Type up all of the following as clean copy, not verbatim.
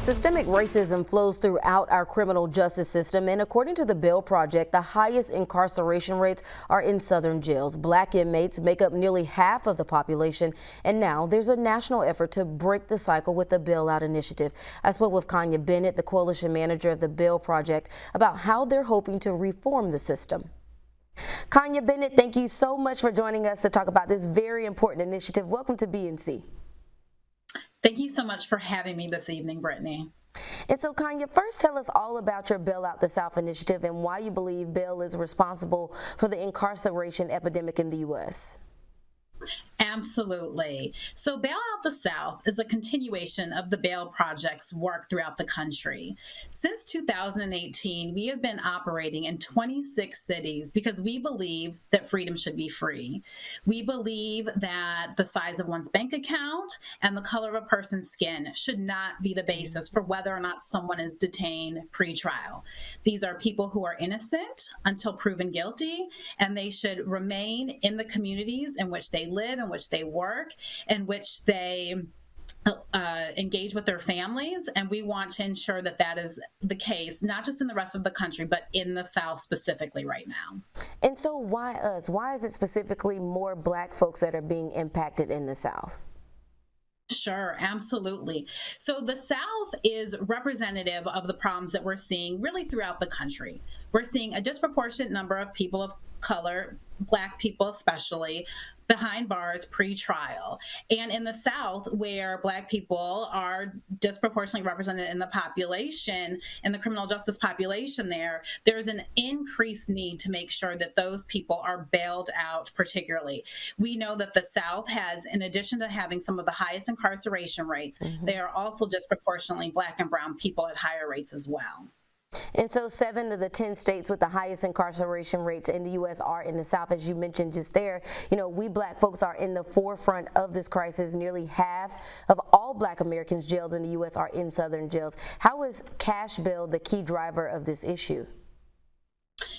Systemic racism flows throughout our criminal justice system, and according to the Bail Project, the highest incarceration rates are in Southern jails. Black inmates make up nearly half of the population, and now there's a national effort to break the cycle with the Bailout Initiative. I spoke with Kanya Bennett, the coalition manager of the Bail Project, about how they're hoping to reform the system. Kanya Bennett, thank you so much for joining us to talk about this very important initiative. Welcome to BNC. Thank you so much for having me this evening, Brittany. And so, Kanya, first tell us all about your Bail Out the South initiative and why you believe bail is responsible for the incarceration epidemic in the U.S. Absolutely. So Bail Out the South is a continuation of the Bail Project's work throughout the country. Since 2018, we have been operating in 26 cities because we believe that freedom should be free. We believe that the size of one's bank account and the color of a person's skin should not be the basis for whether or not someone is detained pre-trial. These are people who are innocent until proven guilty, and they should remain in the communities in which they live, in which they work, in which they engage with their families. And we want to ensure that that is the case, not just in the rest of the country, but in the South specifically right now. And so why us? Why is it specifically more Black folks that are being impacted in the South? Sure, absolutely. So the South is representative of the problems that we're seeing really throughout the country. We're seeing a disproportionate number of people of color, Black people especially, behind bars pre-trial. And in the South, where Black people are disproportionately represented in the population, in the criminal justice population there's an increased need to make sure that those people are bailed out particularly. We know that the South has, in addition to having some of the highest incarceration rates, they are also disproportionately Black and brown people at higher rates as well. And so 7 of the 10 states with the highest incarceration rates in the U.S. are in the South, as you mentioned just there. You know, we Black folks are in the forefront of this crisis. Nearly half of all Black Americans jailed in the U.S. are in Southern jails. How is cash bail the key driver of this issue?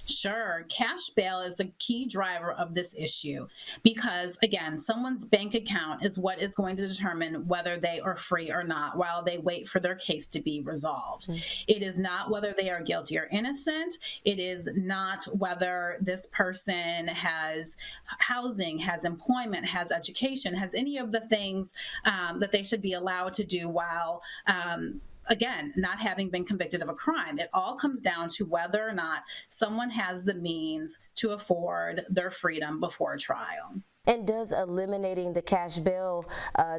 Sure. Cash bail is a key driver of this issue because, again, someone's bank account is what is going to determine whether they are free or not while they wait for their case to be resolved. It is not whether they are guilty or innocent. It is not whether this person has housing, has employment, has education, has any of the things that they should be allowed to do while again, not having been convicted of a crime. It all comes down to whether or not someone has the means to afford their freedom before trial. And does eliminating the cash bail,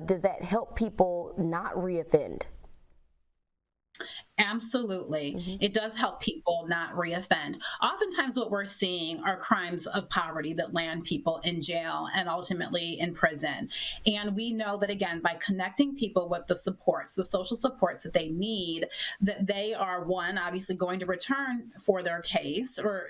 does that help people not reoffend? Absolutely. It does help people not reoffend. Oftentimes what we're seeing are crimes of poverty that land people in jail and ultimately in prison. And we know that, again, by connecting people with the supports, the social supports that they need, that they are, one, obviously going to return for their case or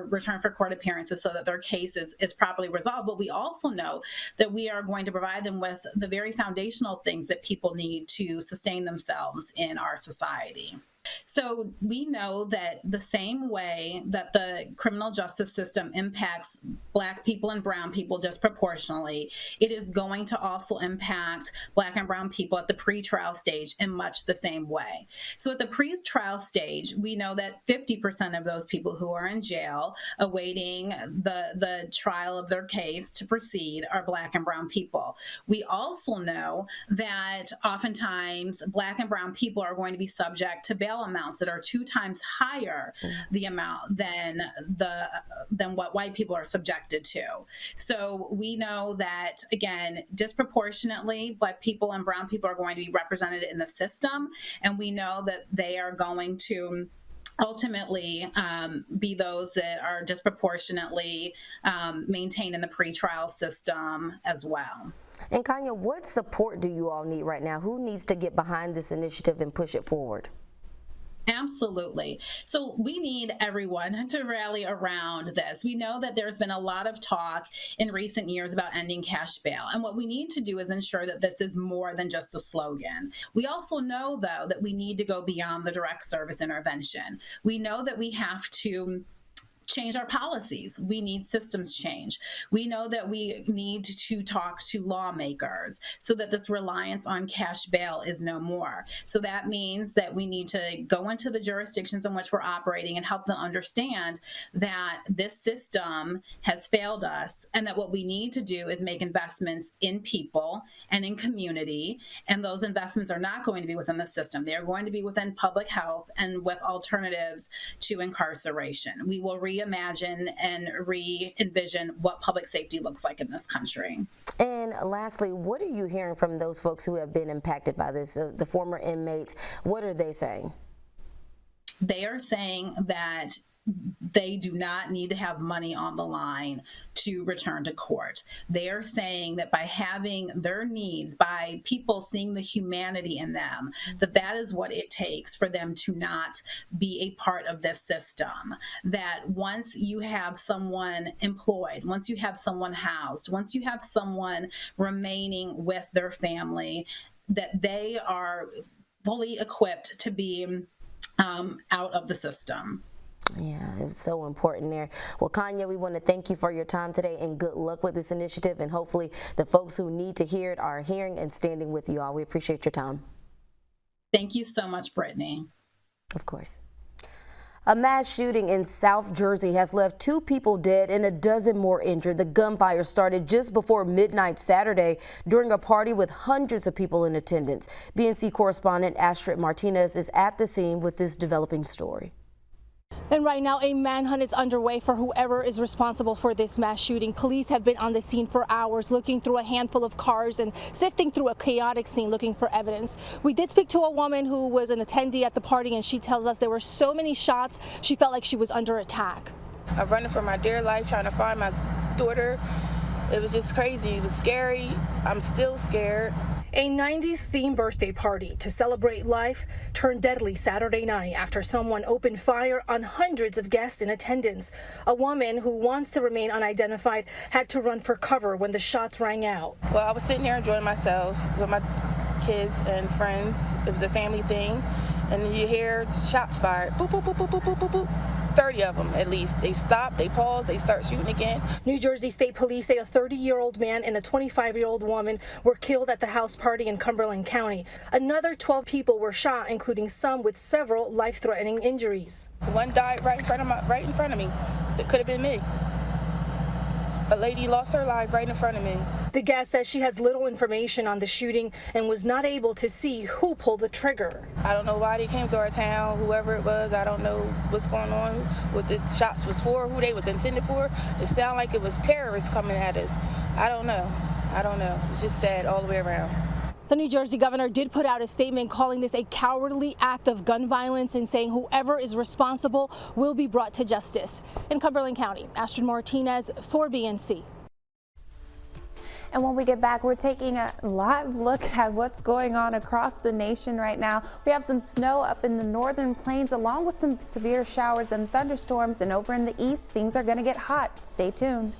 return for court appearances so that their case is properly resolved. But we also know that we are going to provide them with the very foundational things that people need to sustain themselves in our society. So we know that the same way that the criminal justice system impacts Black people and brown people disproportionately, it is going to also impact Black and brown people at the pretrial stage in much the same way. So at the pretrial stage, we know that 50% of those people who are in jail awaiting the trial of their case to proceed are Black and brown people. We also know that oftentimes Black and brown people are going to be subject to bail amounts that are 2 times higher the amount than what white people are subjected to. So we know that, again, disproportionately Black people and brown people are going to be represented in the system, and we know that they are going to ultimately be those that are disproportionately maintained in the pretrial system as well. And Kanya, what support do you all need right now? Who needs to get behind this initiative and push it forward? Absolutely. So we need everyone to rally around this. We know that there's been a lot of talk in recent years about ending cash bail. And what we need to do is ensure that this is more than just a slogan. We also know, though, that we need to go beyond the direct service intervention. We know that we have to change our policies. We need systems change. We know that we need to talk to lawmakers so that this reliance on cash bail is no more. So that means that we need to go into the jurisdictions in which we're operating and help them understand that this system has failed us and that what we need to do is make investments in people and in community. And those investments are not going to be within the system. They are going to be within public health and with alternatives to incarceration. We will reimagine and re-envision what public safety looks like in this country. And lastly, what are you hearing from those folks who have been impacted by this, the former inmates? What are they saying? They are saying that they do not need to have money on the line to return to court. They are saying that by having their needs, by people seeing the humanity in them, that is what it takes for them to not be a part of this system. That once you have someone employed, once you have someone housed, once you have someone remaining with their family, that they are fully equipped to be out of the system. Yeah, it's so important there. Well, Kanya, we want to thank you for your time today and good luck with this initiative. And hopefully the folks who need to hear it are hearing and standing with you all. We appreciate your time. Thank you so much, Brittany. Of course. A mass shooting in South Jersey has left 2 people dead and a dozen more injured. The gunfire started just before midnight Saturday during a party with hundreds of people in attendance. BNC correspondent Astrid Martinez is at the scene with this developing story. And right now, a manhunt is underway for whoever is responsible for this mass shooting. Police have been on the scene for hours, looking through a handful of cars and sifting through a chaotic scene looking for evidence. We did speak to a woman who was an attendee at the party, and she tells us there were so many shots, she felt like she was under attack. I'm running for my dear life, trying to find my daughter. It was just crazy. It was scary. I'm still scared. A 90s themed birthday party to celebrate life turned deadly Saturday night after someone opened fire on hundreds of guests in attendance. A woman who wants to remain unidentified had to run for cover when the shots rang out. Well, I was sitting there enjoying myself with my kids and friends. It was a family thing. And then you hear shots fired. Boop, boop, boop, boop, boop, boop, boop, boop. 30 of them at least. They stop, they pause, they start shooting again. New Jersey State Police say a 30-year-old man and a 25-year-old woman were killed at the house party in Cumberland County. Another 12 people were shot, including some with several life-threatening injuries. One died right in front of me. It could have been me. A lady lost her life right in front of me. The guest says she has little information on the shooting and was not able to see who pulled the trigger. I don't know why they came to our town, whoever it was. I don't know what's going on, what the shots was for, who they was intended for. It sounded like it was terrorists coming at us. I don't know. It's just sad all the way around. The New Jersey governor did put out a statement calling this a cowardly act of gun violence and saying whoever is responsible will be brought to justice. In Cumberland County, Astrid Martinez for BNC. And when we get back, we're taking a live look at what's going on across the nation right now. We have some snow up in the northern plains along with some severe showers and thunderstorms. And over in the east, things are going to get hot. Stay tuned.